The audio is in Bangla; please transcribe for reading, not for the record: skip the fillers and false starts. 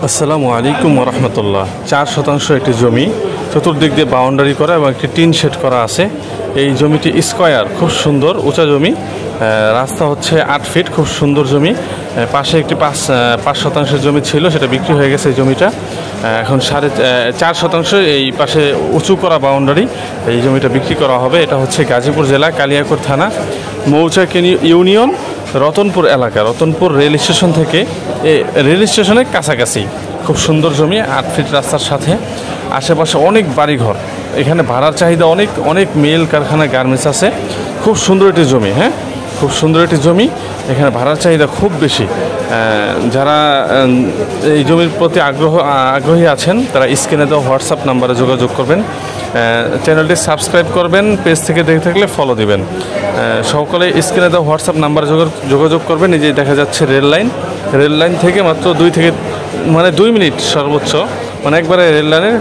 আসসালামু আলাইকুম রহমতুল্লাহ। 4 শতাংশ একটি জমি, চতুর্দিক দিয়ে বাউন্ডারি করা এবং একটি টিন শেড করা আছে। এই জমিটি স্কয়ার, খুব সুন্দর উঁচা জমি। রাস্তা হচ্ছে 8 ফিট, খুব সুন্দর জমি। পাশে একটি 5 শতাংশের জমি ছিল, সেটা বিক্রি হয়ে গেছে। এই জমিটা এখন 4.5 শতাংশ এই পাশে উঁচু করা বাউন্ডারি, এই জমিটা বিক্রি করা হবে। এটা হচ্ছে গাজীপুর জেলা, কালিয়াকৈর থানা, মৌচাক ইউনিয়ন, রতনপুর এলাকা। রতনপুর রেল স্টেশন থেকে রেল স্টেশনের কাছাকাছি। খুব সুন্দর জমি, 8 ফিট রাস্তার সাথে। আশেপাশে অনেক বাড়িঘর, এখানে ভাড়ার চাহিদা অনেক অনেক মিল কারখানা, গার্মেন্টস আছে। খুব সুন্দর একটি জমি, হ্যাঁ, খুব সুন্দর একটি জমি। এখানে ভাড়ার চাহিদা খুব বেশি। যারা এই জমির প্রতি আগ্রহী আছেন তারা স্ক্রিনে দেওয়া হোয়াটসঅ্যাপ নাম্বারে যোগাযোগ করবেন। চ্যানেলটি সাবস্ক্রাইব করবেন, পেজ থেকে দেখে থাকলে ফলো দিবেন। সকলে স্ক্রিনে দেওয়া হোয়াটসঅ্যাপ নাম্বারে যোগাযোগ করবেন। এই যে দেখা যাচ্ছে রেল লাইন থেকে মাত্র 2 মিনিট সর্বোচ্চ, একবারে রেল লাইনের